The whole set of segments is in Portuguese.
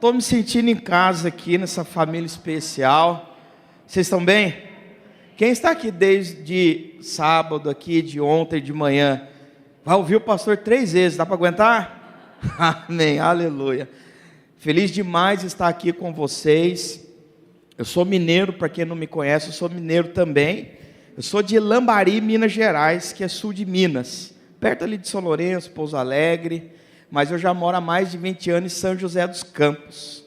Estou me sentindo em casa aqui nessa família especial. Vocês estão bem? Quem está aqui desde sábado aqui, de ontem de manhã, vai ouvir o pastor 3 vezes, dá para aguentar? Amém, aleluia. Feliz demais estar aqui com vocês. Eu sou mineiro, para quem não me conhece, eu sou mineiro também. Eu sou de Lambari, Minas Gerais, que é sul de Minas, perto ali de São Lourenço, Pouso Alegre. Mas eu já moro há mais de 20 anos em São José dos Campos.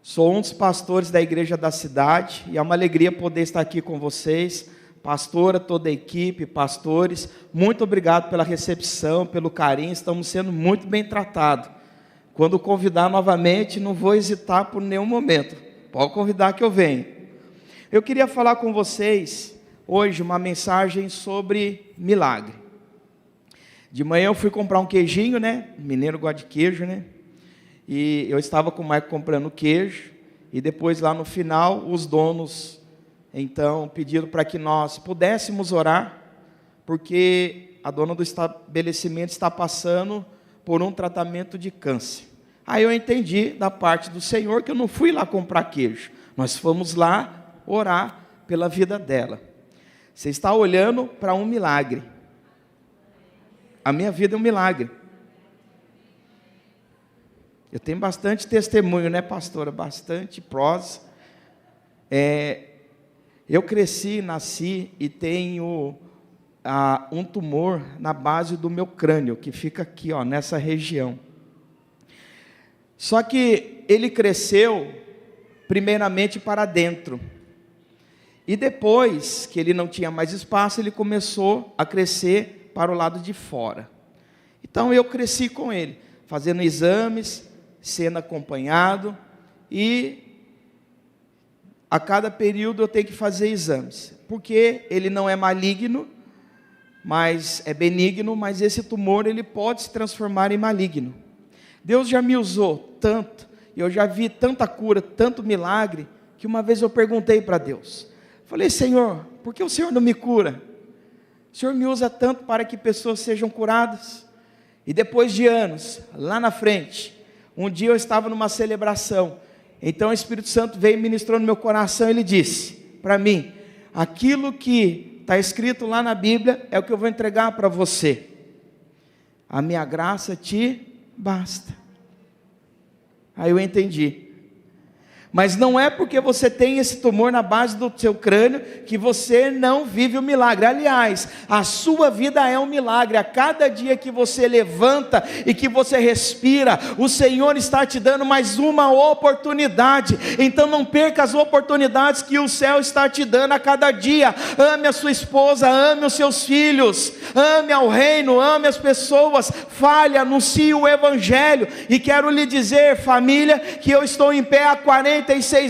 Sou um dos pastores da igreja da cidade, e é uma alegria poder estar aqui com vocês. Pastora, toda a equipe, pastores, muito obrigado pela recepção, pelo carinho, estamos sendo muito bem tratados. Quando convidar novamente, não vou hesitar por nenhum momento, pode convidar que eu venho. Eu queria falar com vocês hoje uma mensagem sobre milagre. De manhã eu fui comprar um queijinho, né? Mineiro gosta de queijo, né? E eu estava com o Marco comprando queijo. E depois lá no final, os donos, então, pediram para que nós pudéssemos orar, porque a dona do estabelecimento está passando por um tratamento de câncer. Aí eu entendi da parte do Senhor que eu não fui lá comprar queijo. Nós fomos lá orar pela vida dela. Você está olhando para um milagre. A minha vida é um milagre. Eu tenho bastante testemunho, né, pastora? Bastante prosa. Eu cresci, nasci e tenho um tumor na base do meu crânio, que fica aqui, ó, nessa região. Só que ele cresceu primeiramente para dentro. E depois que ele não tinha mais espaço, ele começou a crescer para o lado de fora. Então eu cresci com ele, fazendo exames, sendo acompanhado, e a cada período eu tenho que fazer exames, porque ele não é maligno, mas é benigno, mas esse tumor ele pode se transformar em maligno. Deus já me usou tanto, e eu já vi tanta cura, tanto milagre, que uma vez eu perguntei para Deus, falei: Senhor, por que o Senhor não me cura? O Senhor me usa tanto para que pessoas sejam curadas. E depois de anos, lá na frente, um dia eu estava numa celebração, então o Espírito Santo veio e ministrou no meu coração, ele disse para mim: aquilo que está escrito lá na Bíblia, é o que eu vou entregar para você. A minha graça te basta. Aí eu entendi. Mas não é porque você tem esse tumor na base do seu crânio que você não vive o milagre. Aliás, a sua vida é um milagre. A cada dia que você levanta e que você respira, o Senhor está te dando mais uma oportunidade. Então não perca as oportunidades que o céu está te dando a cada dia. Ame a sua esposa, ame os seus filhos, ame ao reino, ame as pessoas, fale, anuncie o evangelho. E quero lhe dizer, família, que eu estou em pé há 46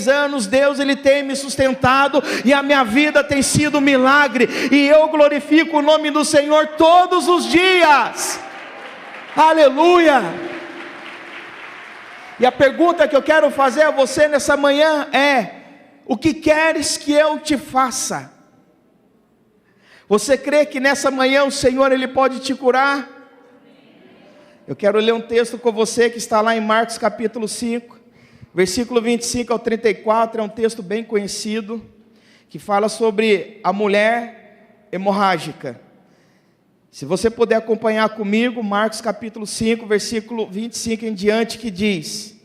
anos, Deus ele tem me sustentado, e a minha vida tem sido um milagre, e eu glorifico o nome do Senhor todos os dias, aleluia. E a pergunta que eu quero fazer a você nessa manhã é: o que queres que eu te faça? Você crê que nessa manhã o Senhor ele pode te curar? Eu quero ler um texto com você que está lá em Marcos capítulo 5, versículo 25 ao 34, é um texto bem conhecido, que fala sobre a mulher hemorrágica. Se você puder acompanhar comigo, Marcos capítulo 5, versículo 25 em diante, que diz: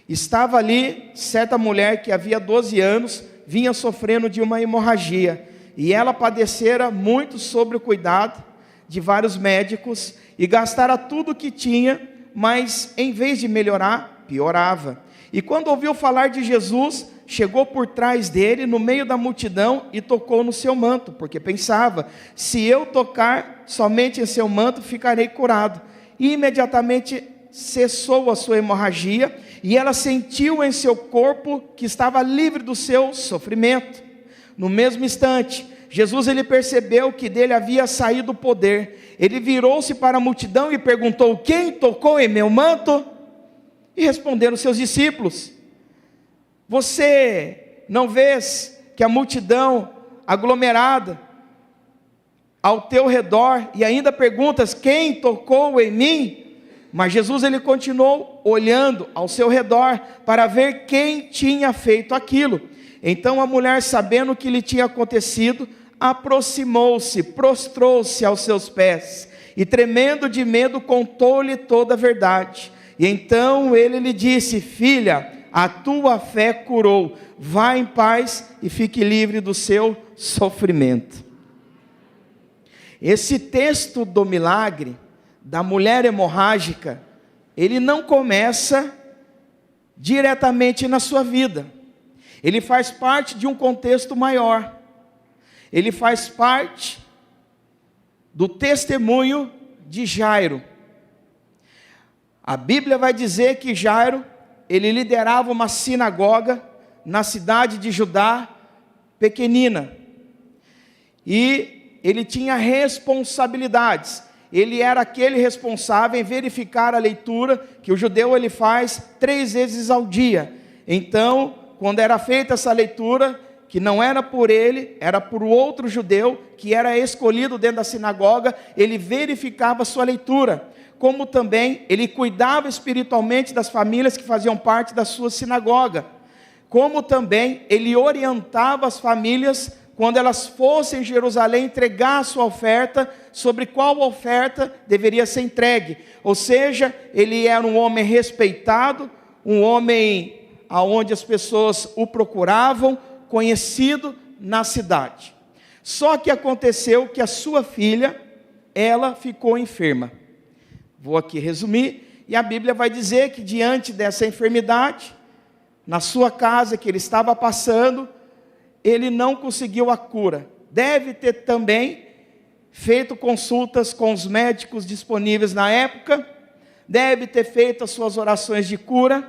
estava ali certa mulher que havia 12 anos, vinha sofrendo de uma hemorragia, e ela padecera muito sobre o cuidado de vários médicos, e gastara tudo o que tinha, mas em vez de melhorar, piorava. E quando ouviu falar de Jesus, chegou por trás dele, no meio da multidão, e tocou no seu manto, porque pensava: se eu tocar somente em seu manto, ficarei curado. E imediatamente cessou a sua hemorragia, e ela sentiu em seu corpo que estava livre do seu sofrimento. No mesmo instante, Jesus ele percebeu que dele havia saído o poder. Ele virou-se para a multidão e perguntou: quem tocou em meu manto? E responderam seus discípulos: você não vês que a multidão aglomerada ao teu redor, e ainda perguntas: quem tocou em mim? Mas Jesus ele continuou olhando ao seu redor para ver quem tinha feito aquilo. Então a mulher, sabendo o que lhe tinha acontecido, aproximou-se, prostrou-se aos seus pés e, tremendo de medo, contou-lhe toda a verdade. E então ele lhe disse: filha, a tua fé curou, vá em paz e fique livre do seu sofrimento. Esse texto do milagre da mulher hemorrágica, ele não começa diretamente na sua vida. Ele faz parte de um contexto maior. Ele faz parte do testemunho de Jairo. A Bíblia vai dizer que Jairo, ele liderava uma sinagoga na cidade de Judá, pequenina. E ele tinha responsabilidades. Ele era aquele responsável em verificar a leitura, que o judeu ele faz 3 vezes ao dia. Então, quando era feita essa leitura, que não era por ele, era por outro judeu, que era escolhido dentro da sinagoga, ele verificava a sua leitura. Como também ele cuidava espiritualmente das famílias que faziam parte da sua sinagoga. Como também ele orientava as famílias quando elas fossem em Jerusalém entregar a sua oferta, sobre qual oferta deveria ser entregue. Ou seja, ele era um homem respeitado, um homem aonde as pessoas o procuravam, conhecido na cidade. Só que aconteceu que a sua filha, ela ficou enferma. Vou aqui resumir, e a Bíblia vai dizer que diante dessa enfermidade, na sua casa que ele estava passando, ele não conseguiu a cura. Deve ter também feito consultas com os médicos disponíveis na época, deve ter feito as suas orações de cura,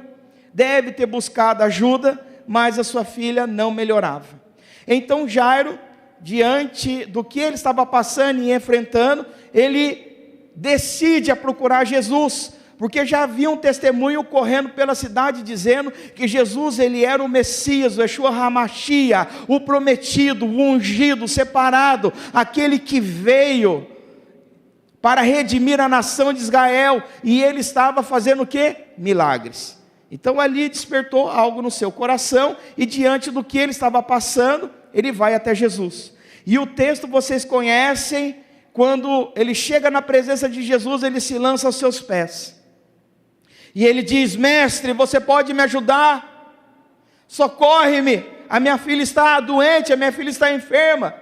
deve ter buscado ajuda, mas a sua filha não melhorava. Então Jairo, diante do que ele estava passando e enfrentando, ele decide a procurar Jesus, porque já havia um testemunho correndo pela cidade dizendo que Jesus ele era o Messias, o Yeshua HaMashiach, o prometido, o ungido, o separado, aquele que veio para redimir a nação de Israel, e ele estava fazendo o quê? Milagres. Então ali despertou algo no seu coração, e diante do que ele estava passando, ele vai até Jesus. E o texto vocês conhecem, quando ele chega na presença de Jesus, ele se lança aos seus pés. E ele diz: mestre, você pode me ajudar? Socorre-me, a minha filha está doente, a minha filha está enferma.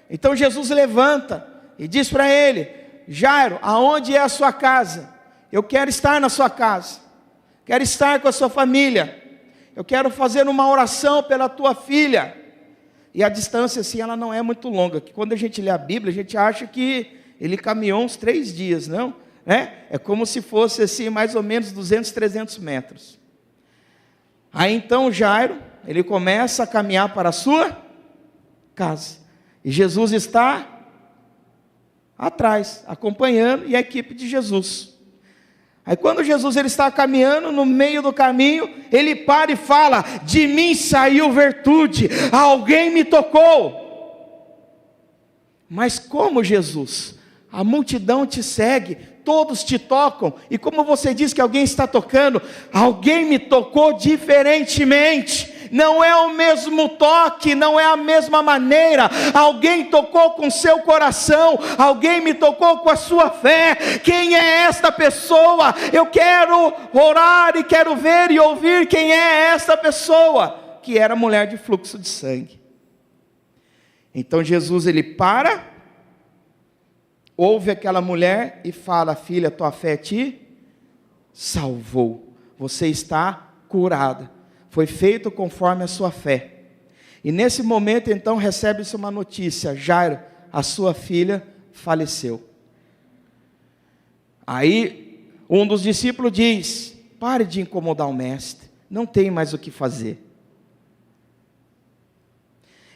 Então Jesus levanta e diz para ele: Jairo, aonde é a sua casa? Eu quero estar na sua casa, quero estar com a sua família, eu quero fazer uma oração pela tua filha. E a distância assim, ela não é muito longa, que quando a gente lê a Bíblia, a gente acha que ele caminhou uns 3 dias, não? É como se fosse assim, mais ou menos 200, 300 metros. Aí então Jairo, ele começa a caminhar para a sua casa. E Jesus está atrás, acompanhando, e a equipe de Jesus. Aí quando Jesus ele está caminhando, no meio do caminho, ele para e fala: de mim saiu virtude, alguém me tocou. Mas como, Jesus? A multidão te segue, todos te tocam, e como você diz que alguém está tocando, alguém me tocou diferentemente. Não é o mesmo toque, não é a mesma maneira. Alguém tocou com seu coração, alguém me tocou com a sua fé. Quem é esta pessoa? Eu quero orar e quero ver e ouvir quem é esta pessoa, que era mulher de fluxo de sangue. Então Jesus ele para, ouve aquela mulher e fala: filha, tua fé te salvou, você está curada. Foi feito conforme a sua fé. E nesse momento então recebe-se uma notícia: Jairo, a sua filha faleceu. Aí um dos discípulos diz: pare de incomodar o mestre, não tem mais o que fazer.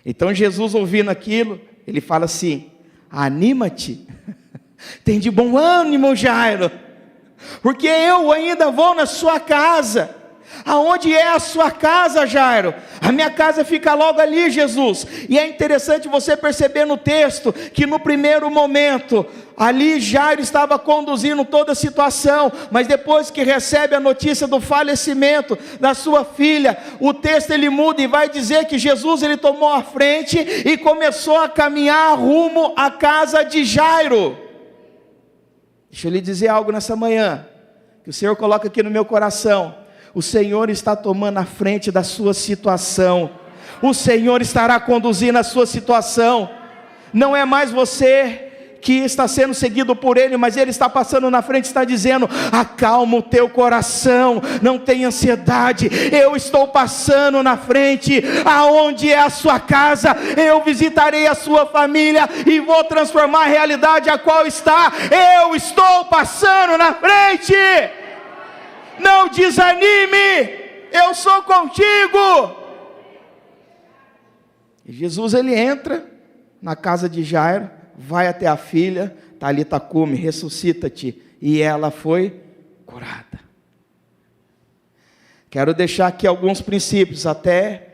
Então Jesus, ouvindo aquilo, ele fala assim: anima-te, tem de bom ânimo, Jairo, porque eu ainda vou na sua casa. Aonde é a sua casa, Jairo? A minha casa fica logo ali, Jesus. E é interessante você perceber no texto, que no primeiro momento, ali Jairo estava conduzindo toda a situação, mas depois que recebe a notícia do falecimento da sua filha, o texto ele muda e vai dizer que Jesus ele tomou a frente e começou a caminhar rumo à casa de Jairo. Deixa eu lhe dizer algo nessa manhã, que o Senhor coloca aqui no meu coração. O Senhor está tomando a frente da sua situação. O Senhor estará conduzindo a sua situação. Não é mais você que está sendo seguido por Ele, mas Ele está passando na frente, está dizendo: acalma o teu coração, não tenha ansiedade, eu estou passando na frente. Aonde é a sua casa, eu visitarei a sua família e vou transformar a realidade a qual está. Eu estou passando na frente. Não desanime, eu sou contigo. E Jesus ele entra na casa de Jairo, vai até a filha, Talita cumi, ressuscita-te, e ela foi curada. Quero deixar aqui alguns princípios, até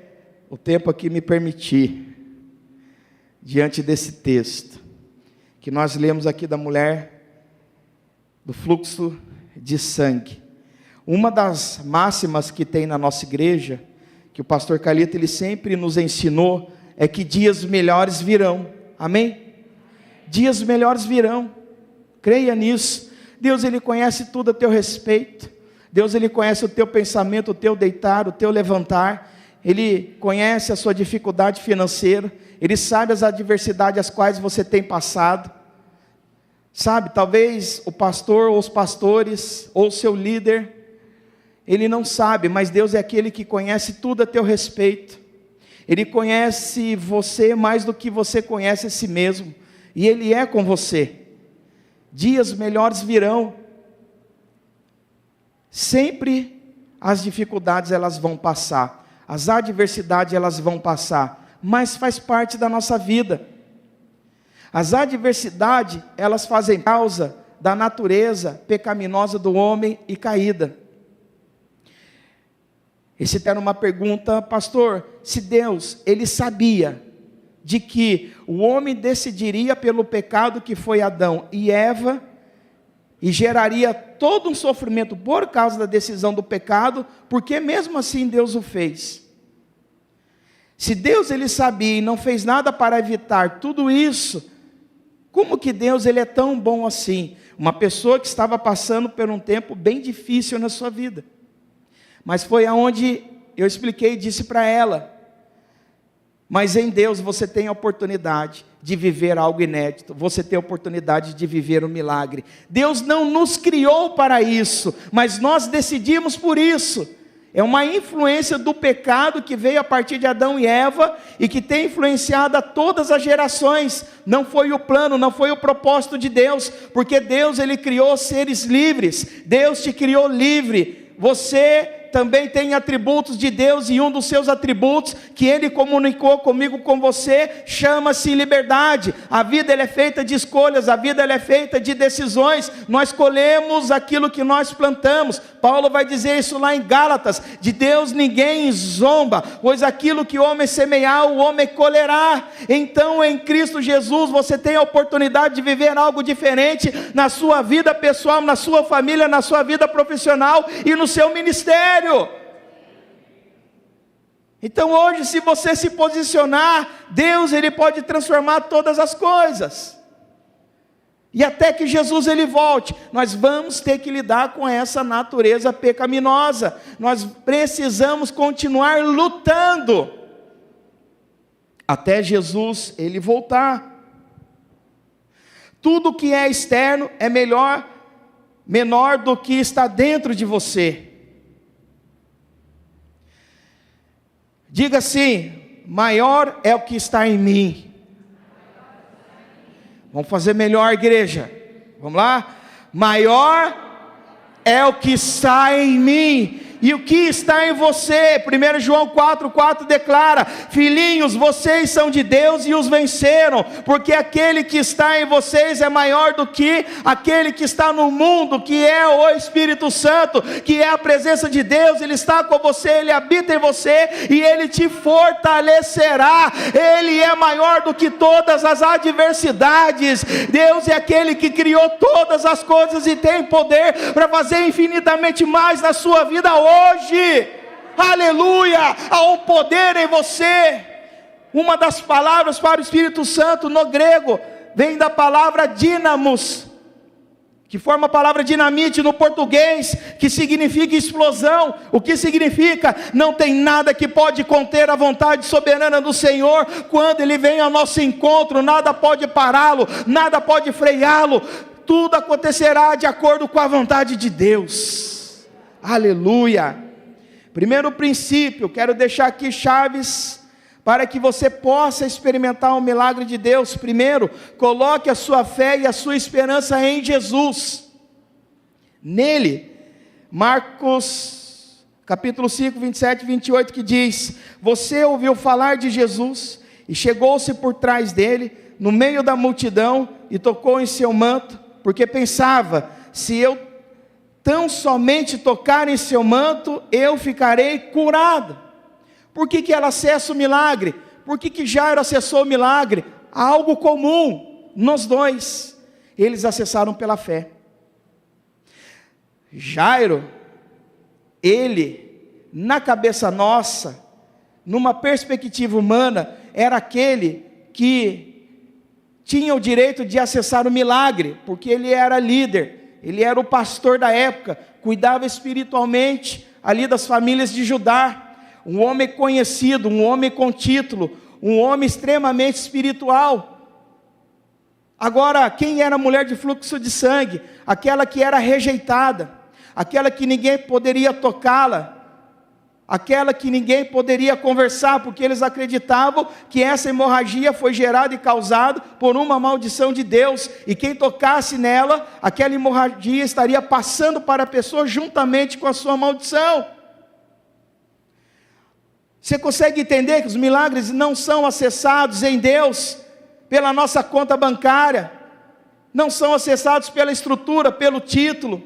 o tempo aqui me permitir, diante desse texto, que nós lemos aqui da mulher do fluxo de sangue. Uma das máximas que tem na nossa igreja, que o pastor Calito ele sempre nos ensinou, é que dias melhores virão. Amém? Dias melhores virão. Creia nisso. Deus ele conhece tudo a teu respeito. Deus ele conhece o teu pensamento, o teu deitar, o teu levantar. Ele conhece a sua dificuldade financeira. Ele sabe as adversidades às quais você tem passado. Sabe, talvez o pastor ou os pastores ou o seu líder, ele não sabe, mas Deus é aquele que conhece tudo a teu respeito. Ele conhece você mais do que você conhece a si mesmo. E Ele é com você. Dias melhores virão. Sempre as dificuldades elas vão passar. As adversidades elas vão passar. Mas faz parte da nossa vida. As adversidades elas fazem causa da natureza pecaminosa do homem e caída. Esse era uma pergunta, pastor, se Deus, Ele sabia de que o homem decidiria pelo pecado que foi Adão e Eva, e geraria todo um sofrimento por causa da decisão do pecado, porque mesmo assim Deus o fez. Se Deus Ele sabia e não fez nada para evitar tudo isso, como que Deus Ele é tão bom assim? Uma pessoa que estava passando por um tempo bem difícil na sua vida. Mas foi aonde eu expliquei e disse para ela: mas em Deus você tem a oportunidade de viver algo inédito, você tem a oportunidade de viver um milagre. Deus não nos criou para isso, mas nós decidimos por isso. É uma influência do pecado que veio a partir de Adão e Eva e que tem influenciado a todas as gerações. Não foi o plano, não foi o propósito de Deus, porque Deus Ele criou seres livres. Deus te criou livre. Você também tem atributos de Deus, e um dos seus atributos que Ele comunicou comigo, com você, chama-se liberdade. A vida ela é feita de escolhas, a vida ela é feita de decisões. Nós colhemos aquilo que nós plantamos. Paulo vai dizer isso lá em Gálatas: de Deus ninguém zomba, pois aquilo que o homem semear, o homem colherá. Então em Cristo Jesus você tem a oportunidade de viver algo diferente na sua vida pessoal, na sua família, na sua vida profissional e no seu ministério. Então hoje, se você se posicionar, Deus Ele pode transformar todas as coisas. E até que Jesus Ele volte, nós vamos ter que lidar com essa natureza pecaminosa. Nós precisamos continuar lutando até Jesus Ele voltar. Tudo que é externo é menor do que está dentro de você. Diga assim: maior é o que está em mim. Vamos fazer melhor, igreja. Vamos lá? Maior é o que está em mim. e o que está em você. 1 João 4,4 declara: filhinhos, vocês são de Deus e os venceram, porque aquele que está em vocês é maior do que aquele que está no mundo, que é o Espírito Santo, que é a presença de Deus. Ele está com você, Ele habita em você e Ele te fortalecerá. Ele é maior do que todas as adversidades. Deus é aquele que criou todas as coisas e tem poder para fazer infinitamente mais na sua vida hoje. Aleluia! Há um poder em você. Uma das palavras para o Espírito Santo no grego vem da palavra dínamos, que forma a palavra dinamite no português, que significa explosão. O que significa? Não tem nada que pode conter a vontade soberana do Senhor. Quando Ele vem ao nosso encontro, nada pode pará-lo, nada pode freá-lo. Tudo acontecerá de acordo com a vontade de Deus. Aleluia! Primeiro princípio, quero deixar aqui chaves para que você possa experimentar o milagre de Deus. Primeiro, coloque a sua fé e a sua esperança em Jesus. Nele, Marcos capítulo 5, 27 e 28, que diz: você ouviu falar de Jesus, e chegou-se por trás dele, no meio da multidão, e tocou em seu manto, porque pensava: se eu tão somente tocar em seu manto, eu ficarei curado. Por que ela acessa o milagre? Por que Jairo acessou o milagre? Há algo comum nos dois: eles acessaram pela fé. Jairo, ele, na cabeça nossa, numa perspectiva humana, era aquele que tinha o direito de acessar o milagre, porque ele era líder, ele era o pastor da época, cuidava espiritualmente ali das famílias de Judá. Um homem conhecido, um homem com título, um homem extremamente espiritual. Agora, quem era a mulher de fluxo de sangue? Aquela que era rejeitada, aquela que ninguém poderia tocá-la, aquela que ninguém poderia conversar, porque eles acreditavam que essa hemorragia foi gerada e causada por uma maldição de Deus, e quem tocasse nela, aquela hemorragia estaria passando para a pessoa juntamente com a sua maldição. Você consegue entender que os milagres não são acessados em Deus pela nossa conta bancária, não são acessados pela estrutura, pelo título,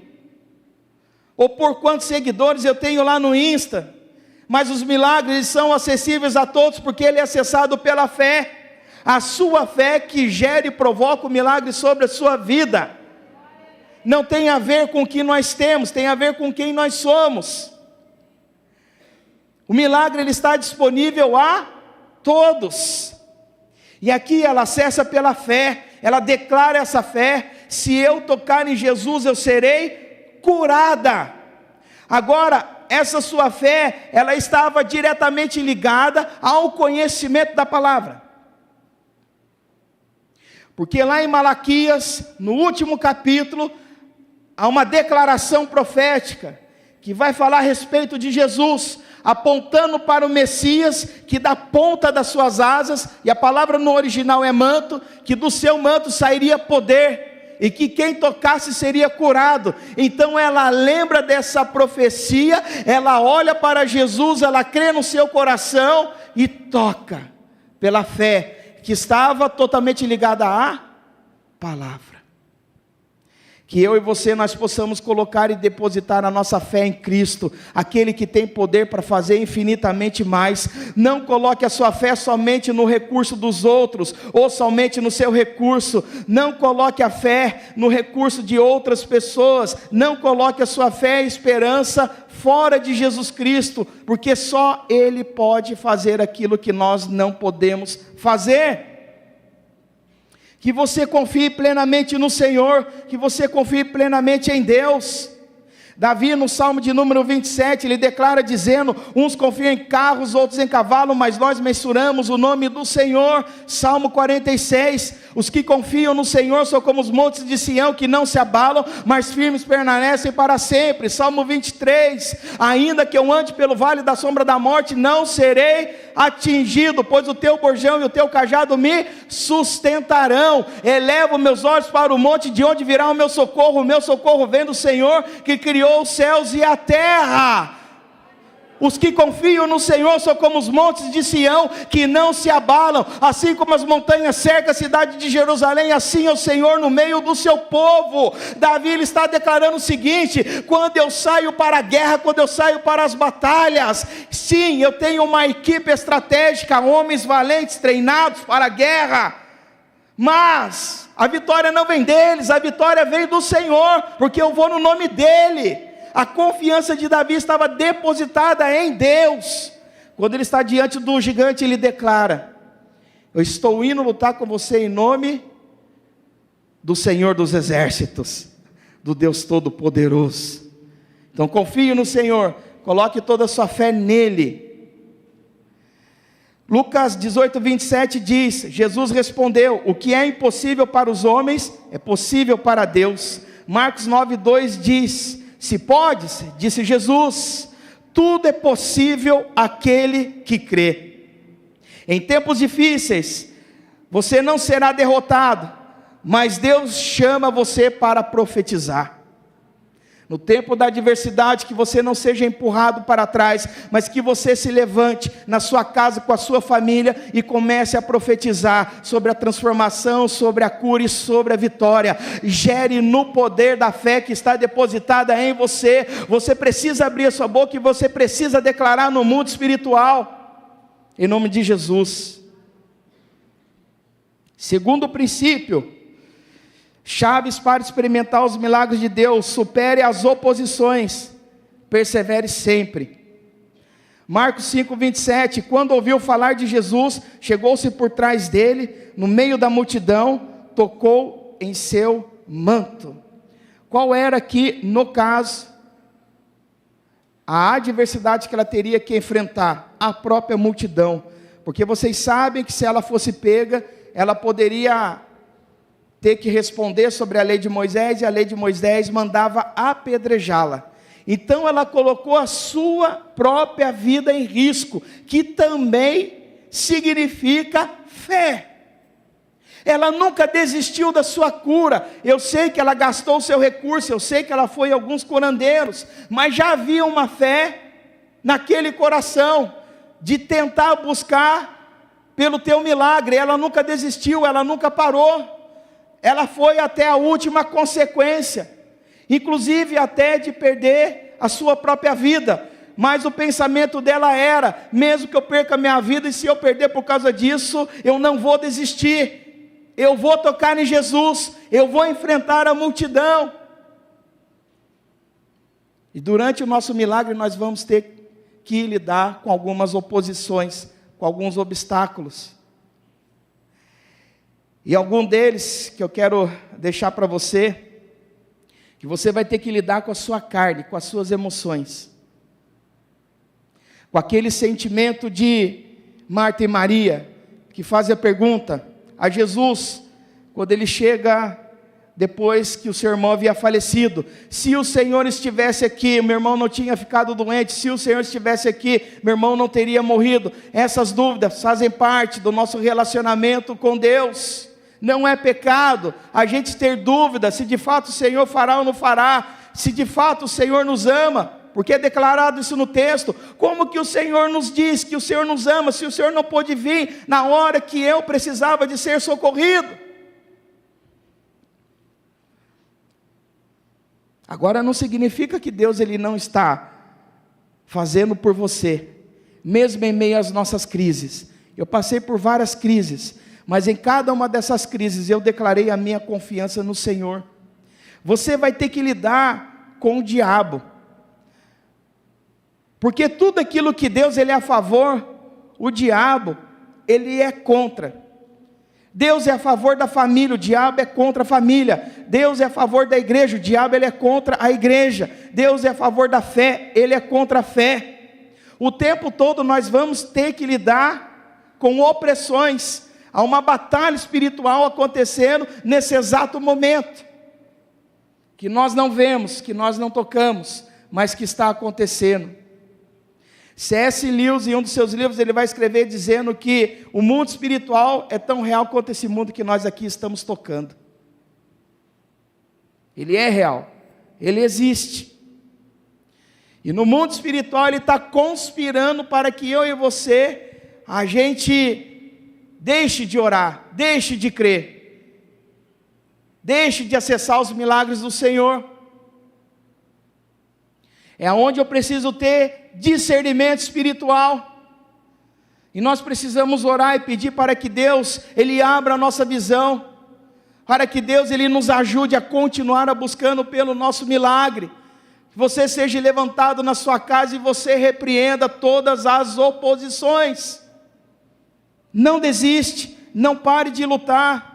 ou por quantos seguidores eu tenho lá no Insta, mas os milagres são acessíveis a todos, porque ele é acessado pela fé. A sua fé que gera e provoca o milagre sobre a sua vida. Não tem a ver com o que nós temos, tem a ver com quem nós somos. O milagre ele está disponível a todos. E aqui ela acessa pela fé, ela declara essa fé: se eu tocar em Jesus eu serei curada. Agora, essa sua fé, ela estava diretamente ligada ao conhecimento da palavra. Porque lá em Malaquias, no último capítulo, há uma declaração profética, que vai falar a respeito de Jesus, apontando para o Messias, que da ponta das suas asas, e a palavra no original é manto, que do seu manto sairia poder, e que quem tocasse seria curado. Então ela lembra dessa profecia, ela olha para Jesus, ela crê no seu coração, e toca, pela fé, que estava totalmente ligada à palavra. Que eu e você, nós possamos colocar e depositar a nossa fé em Cristo, aquele que tem poder para fazer infinitamente mais. Não coloque a sua fé somente no recurso dos outros, ou somente no seu recurso. Não coloque a fé no recurso de outras pessoas. Não coloque a sua fé e esperança fora de Jesus Cristo, porque só Ele pode fazer aquilo que nós não podemos fazer. Que você confie plenamente no Senhor, que você confie plenamente em Deus. Davi, no Salmo de número 27, ele declara dizendo: uns confiam em carros, outros em cavalo, mas nós mensuramos o nome do Senhor. Salmo 46, os que confiam no Senhor são como os montes de Sião, que não se abalam, mas firmes permanecem para sempre. Salmo 23, ainda que eu ande pelo vale da sombra da morte, não serei atingido, pois o teu bordão e o teu cajado me sustentarão. Elevo meus olhos para o monte, de onde virá o meu socorro vem do Senhor, que criou os céus e a terra. Os que confiam no Senhor são como os montes de Sião, que não se abalam. Assim como as montanhas cercam a cidade de Jerusalém, assim é o Senhor no meio do seu povo. Davi ele está declarando o seguinte: quando eu saio para a guerra, quando eu saio para as batalhas, sim, eu tenho uma equipe estratégica, homens valentes, treinados para a guerra. Mas a vitória não vem deles, a vitória vem do Senhor, porque eu vou no nome dEle. A confiança de Davi estava depositada em Deus. Quando ele está diante do gigante, ele declara: eu estou indo lutar com você em nome do Senhor dos exércitos, do Deus Todo-Poderoso. Então confie no Senhor, coloque toda a sua fé nele. Lucas 18, 27 diz: Jesus respondeu: o que é impossível para os homens, é possível para Deus. Marcos 9, 2 diz: se podes, disse Jesus, tudo é possível àquele que crê. Em tempos difíceis, você não será derrotado, mas Deus chama você para profetizar. No tempo da adversidade, que você não seja empurrado para trás, mas que você se levante na sua casa com a sua família e comece a profetizar sobre a transformação, sobre a cura e sobre a vitória. Gere no poder da fé que está depositada em você. Você precisa abrir a sua boca e você precisa declarar no mundo espiritual, em nome de Jesus. Segundo princípio, chaves para experimentar os milagres de Deus: supere as oposições, persevere sempre. Marcos 5, 27, quando ouviu falar de Jesus, chegou-se por trás dele, no meio da multidão, tocou em seu manto. Qual era aqui, no caso, a adversidade que ela teria que enfrentar? A própria multidão, porque vocês sabem que se ela fosse pega, ela poderia ter que responder sobre a lei de Moisés, e a lei de Moisés mandava apedrejá-la. Então ela colocou a sua própria vida em risco, que também significa fé. Ela nunca desistiu da sua cura. Eu sei que ela gastou o seu recurso, eu sei que ela foi a alguns curandeiros, mas já havia uma fé naquele coração, de tentar buscar pelo teu milagre. Ela nunca desistiu, ela nunca parou. Ela foi até a última consequência, inclusive até de perder a sua própria vida. Mas o pensamento dela era: mesmo que eu perca a minha vida, e se eu perder por causa disso, eu não vou desistir. Eu vou tocar em Jesus, eu vou enfrentar a multidão. E durante o nosso milagre nós vamos ter que lidar com algumas oposições, com alguns obstáculos. E algum deles que eu quero deixar para você, que você vai ter que lidar com a sua carne, com as suas emoções, com aquele sentimento de Marta e Maria, que fazem a pergunta a Jesus, quando ele chega depois que o seu irmão havia falecido: se o Senhor estivesse aqui, meu irmão não tinha ficado doente. Se o Senhor estivesse aqui, meu irmão não teria morrido. Essas dúvidas fazem parte do nosso relacionamento com Deus. Não é pecado a gente ter dúvida se de fato o Senhor fará ou não fará, se de fato o Senhor nos ama, porque é declarado isso no texto. Como que o Senhor nos diz que o Senhor nos ama, se o Senhor não pôde vir na hora que eu precisava de ser socorrido? Agora não significa que Deus ele não está fazendo por você, mesmo em meio às nossas crises. Eu passei por várias crises, mas em cada uma dessas crises eu declarei a minha confiança no Senhor. Você vai ter que lidar com o diabo, porque tudo aquilo que Deus ele é a favor, o diabo ele é contra. Deus é a favor da família, o diabo é contra a família. Deus é a favor da igreja, o diabo ele é contra a igreja. Deus é a favor da fé, ele é contra a fé. O tempo todo nós vamos ter que lidar com opressões. Há uma batalha espiritual acontecendo nesse exato momento, que nós não vemos, que nós não tocamos, mas que está acontecendo. C.S. Lewis, em um dos seus livros, ele vai escrever dizendo que o mundo espiritual é tão real quanto esse mundo que nós aqui estamos tocando. Ele é real, ele existe. E no mundo espiritual ele está conspirando para que eu e você, a gente deixe de orar, deixe de crer, deixe de acessar os milagres do Senhor. É onde eu preciso ter discernimento espiritual. E nós precisamos orar e pedir para que Deus, Ele abra a nossa visão, para que Deus, Ele nos ajude a continuar buscando pelo nosso milagre. Que você seja levantado na sua casa e você repreenda todas as oposições. Não desiste, não pare de lutar.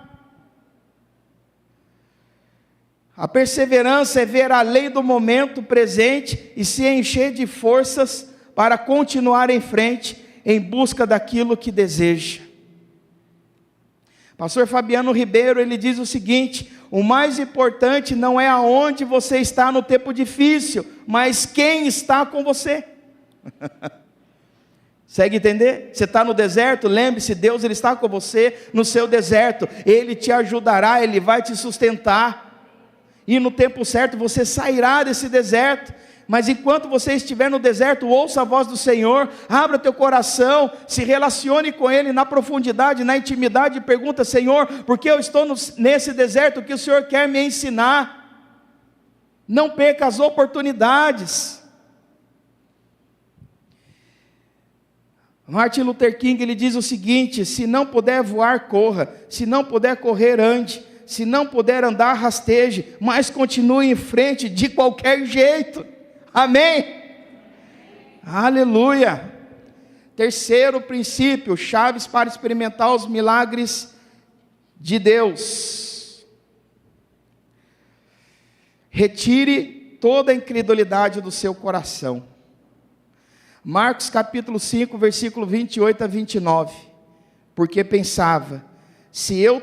A perseverança é ver a lei do momento presente e se encher de forças para continuar em frente, em busca daquilo que deseja. Pastor Fabiano Ribeiro, ele diz o seguinte: o mais importante não é aonde você está no tempo difícil, mas quem está com você. Consegue entender? Você está no deserto, lembre-se, Deus, Ele está com você no seu deserto, Ele te ajudará, Ele vai te sustentar, e no tempo certo você sairá desse deserto. Mas enquanto você estiver no deserto, ouça a voz do Senhor, abra teu coração, se relacione com Ele na profundidade, na intimidade, e pergunta: Senhor, por que eu estou nesse deserto? O que o Senhor quer me ensinar? Não perca as oportunidades. Martin Luther King, ele diz o seguinte: se não puder voar, corra, se não puder correr, ande, se não puder andar, rasteje, mas continue em frente de qualquer jeito. Amém? Aleluia. Terceiro princípio, chaves para experimentar os milagres de Deus. Retire toda a incredulidade do seu coração. Marcos capítulo 5, versículo 28 a 29. Porque pensava: se eu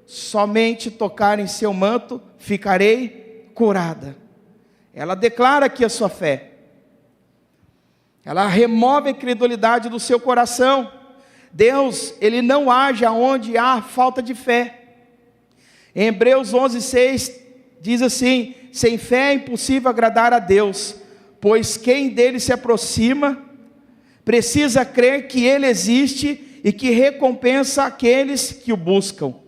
somente tocar em seu manto, ficarei curada. Ela declara aqui a sua fé. Ela remove a incredulidade do seu coração. Deus, Ele não age aonde há falta de fé. Em Hebreus 11:6 diz assim: sem fé é impossível agradar a Deus, pois quem dele se aproxima precisa crer que Ele existe e que recompensa aqueles que o buscam.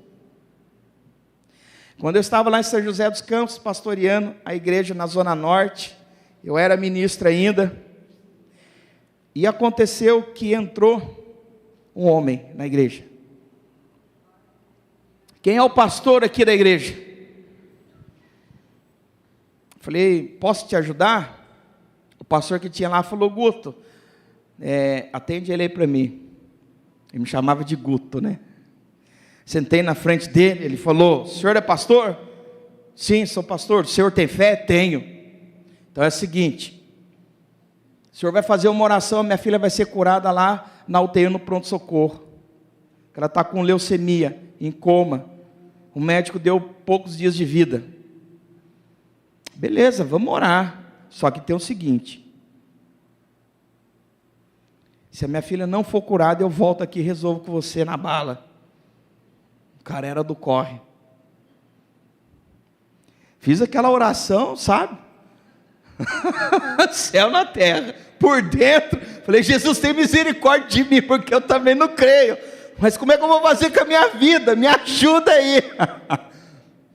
Quando eu estava lá em São José dos Campos, pastoreando a igreja na Zona Norte, eu era ministro ainda, e aconteceu que entrou um homem na igreja. Quem é o pastor aqui da igreja? Falei: posso te ajudar? O pastor que tinha lá falou: Guto, atende ele aí para mim. Ele me chamava de Guto, né? Sentei na frente dele, ele falou: o senhor é pastor? Sim, sou pastor. O senhor tem fé? Tenho. Então é o seguinte: o senhor vai fazer uma oração, minha filha vai ser curada lá na UTI, no pronto-socorro. Ela está com leucemia, em coma. O médico deu poucos dias de vida. Beleza, vamos orar. Só que tem o seguinte: se a minha filha não for curada, eu volto aqui e resolvo com você na bala. O cara era do corre. Fiz aquela oração, sabe? Céu na terra. Por dentro, falei: Jesus, tem misericórdia de mim, porque eu também não creio. Mas como é que eu vou fazer com a minha vida? Me ajuda aí.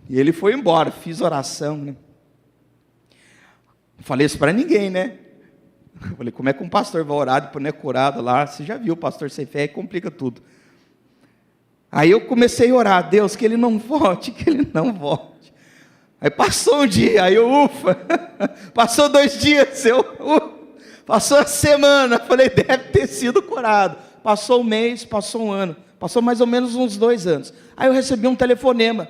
E ele foi embora. Fiz oração, né? Não falei isso para ninguém, né? Eu falei: como é que um pastor vai orar depois não é curado lá? Você já viu o pastor sem fé, complica tudo. Aí eu comecei a orar: Deus, que ele não volte, que ele não volte. Aí passou um dia, aí eu, ufa. Passou 2 dias, passou a semana. Falei: deve ter sido curado. Passou um mês, passou um ano. Passou mais ou menos uns 2 anos. Aí eu recebi um telefonema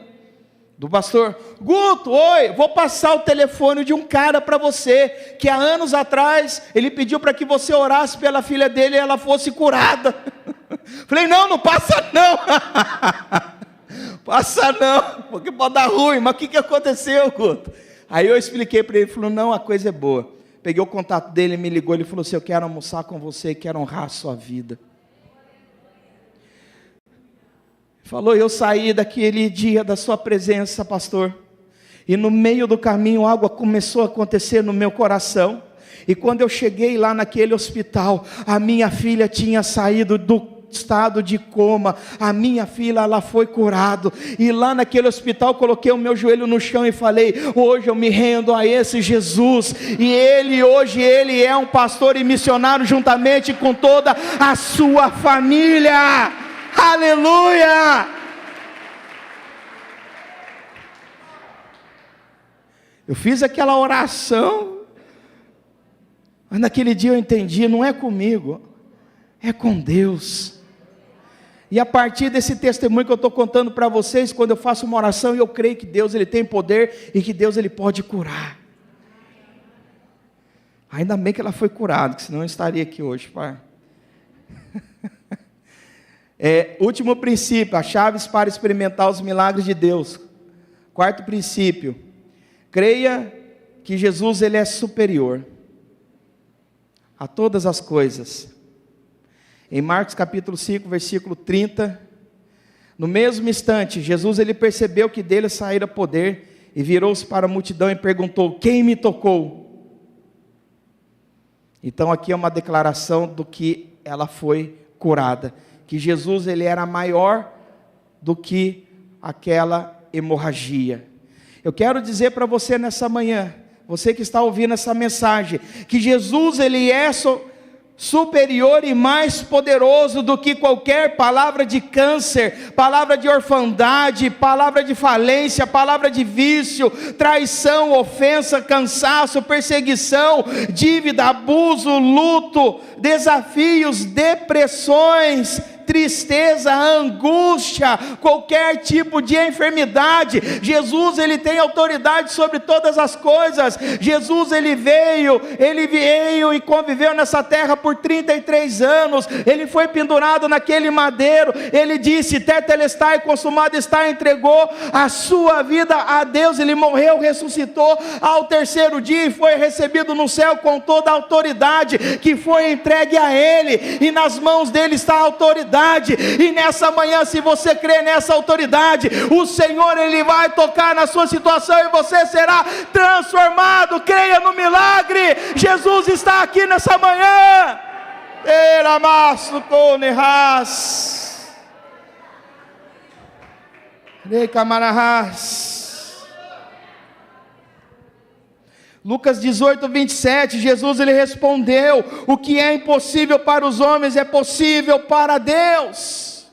do pastor: Guto, oi, vou passar o telefone de um cara para você, que há anos atrás, ele pediu para que você orasse pela filha dele e ela fosse curada. Falei: não passa não. Passa não, porque pode dar ruim. Mas o que aconteceu, Guto? Aí eu expliquei para ele. Ele falou: não, a coisa é boa. Peguei o contato dele, me ligou, ele falou assim: eu quero almoçar com você, quero honrar a sua vida. Falou: eu saí daquele dia da sua presença, pastor, e no meio do caminho algo começou a acontecer no meu coração. E quando eu cheguei lá naquele hospital, a minha filha tinha saído do estado de coma, a minha filha, ela foi curada, e lá naquele hospital, coloquei o meu joelho no chão e falei, hoje eu me rendo a esse Jesus, e hoje ele é um pastor e missionário, juntamente com toda a sua família, aleluia! Eu fiz aquela oração, mas naquele dia eu entendi, não é comigo, é com Deus. E a partir desse testemunho que eu estou contando para vocês, quando eu faço uma oração, eu creio que Deus ele tem poder e que Deus ele pode curar. Ainda bem que ela foi curada, que senão eu estaria aqui hoje, pai. Último princípio, as chaves para experimentar os milagres de Deus. Quarto princípio, creia que Jesus ele é superior a todas as coisas. Em Marcos capítulo 5, versículo 30, no mesmo instante, Jesus ele percebeu que dele saíra poder, e virou-se para a multidão e perguntou, quem me tocou? Então aqui é uma declaração do que ela foi curada, que Jesus ele era maior do que aquela hemorragia. Eu quero dizer para você nessa manhã, você que está ouvindo essa mensagem, que Jesus ele é superior e mais poderoso do que qualquer palavra de câncer, palavra de orfandade, palavra de falência, palavra de vício, traição, ofensa, cansaço, perseguição, dívida, abuso, luto, desafios, depressões, tristeza, angústia, qualquer tipo de enfermidade. Jesus ele tem autoridade sobre todas as coisas. Jesus ele veio e conviveu nessa terra por 33 anos, ele foi pendurado naquele madeiro, ele disse, tetelestai, consumado está, entregou a sua vida a Deus, ele morreu, ressuscitou ao terceiro dia e foi recebido no céu com toda a autoridade que foi entregue a ele, e nas mãos dele está a autoridade. E nessa manhã, se você crê nessa autoridade, o Senhor ele vai tocar na sua situação e você será transformado. Creia no milagre, Jesus está aqui nessa manhã. Lucas 18, 27, Jesus ele respondeu, o que é impossível para os homens é possível para Deus.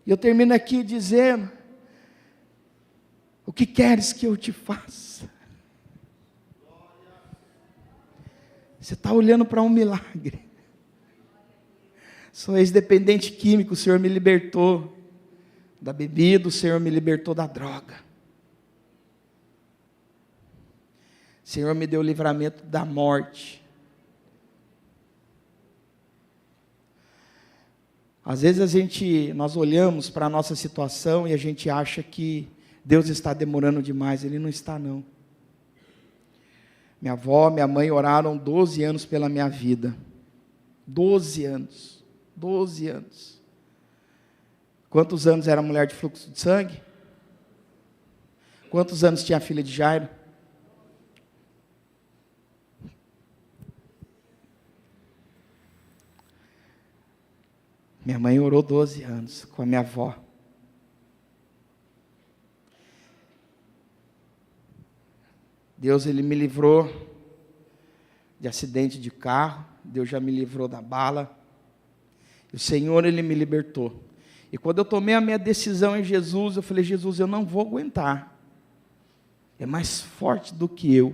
E eu termino aqui dizendo, o que queres que eu te faça? Você está olhando para um milagre. Sou ex-dependente químico, o Senhor me libertou da bebida, o Senhor me libertou da droga. O Senhor me deu o livramento da morte. Às vezes nós olhamos para a nossa situação e a gente acha que Deus está demorando demais. Ele não está não. Minha avó, minha mãe oraram 12 anos pela minha vida. 12 anos. 12 anos. Quantos anos era mulher de fluxo de sangue? Quantos anos tinha a filha de Jairo? Minha mãe orou 12 anos com a minha avó. Deus ele me livrou de acidente de carro. Deus já me livrou da bala. O Senhor ele me libertou. E quando eu tomei a minha decisão em Jesus, eu falei, Jesus, eu não vou aguentar. É mais forte do que eu.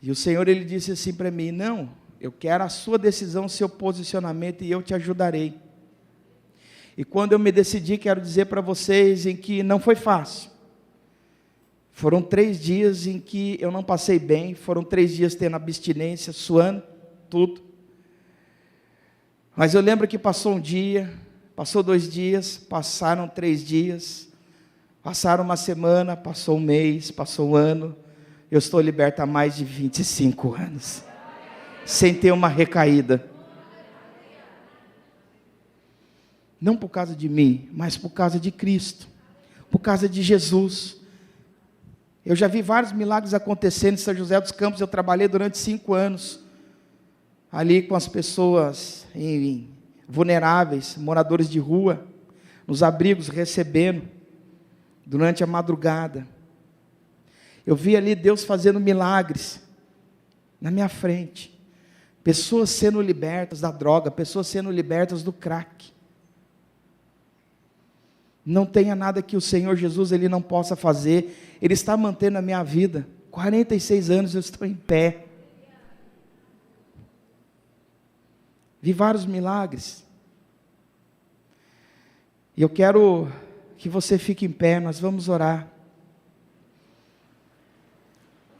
E o Senhor ele disse assim para mim, não, eu quero a sua decisão, o seu posicionamento, e eu te ajudarei. E quando eu me decidi, quero dizer para vocês em que não foi fácil. Foram 3 dias em que eu não passei bem, foram 3 dias tendo abstinência, suando, tudo. Mas eu lembro que passou um dia, passou 2 dias, passaram 3 dias, passaram uma semana, passou um mês, passou um ano. Eu estou liberto há mais de 25 anos, sem ter uma recaída. Não por causa de mim, mas por causa de Cristo, por causa de Jesus. Eu já vi vários milagres acontecendo em São José dos Campos. Eu trabalhei durante 5 anos ali com as pessoas vulneráveis, moradores de rua, nos abrigos, recebendo durante a madrugada. Eu vi ali Deus fazendo milagres na minha frente. Pessoas sendo libertas da droga, pessoas sendo libertas do crack. Não tenha nada que o Senhor Jesus Ele não possa fazer. Ele está mantendo a minha vida. 46 anos eu estou em pé. Vi vários milagres. E eu quero que você fique em pé, nós vamos orar.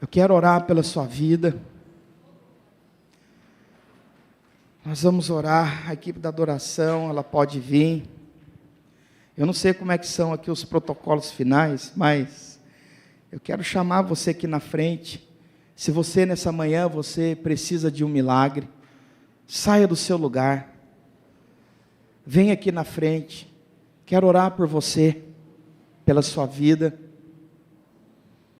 Eu quero orar pela sua vida. Nós vamos orar, a equipe da adoração, ela pode vir. Eu não sei como é que são aqui os protocolos finais, mas eu quero chamar você aqui na frente. Se você nessa manhã, você precisa de um milagre, saia do seu lugar. Venha aqui na frente. Quero orar por você, pela sua vida.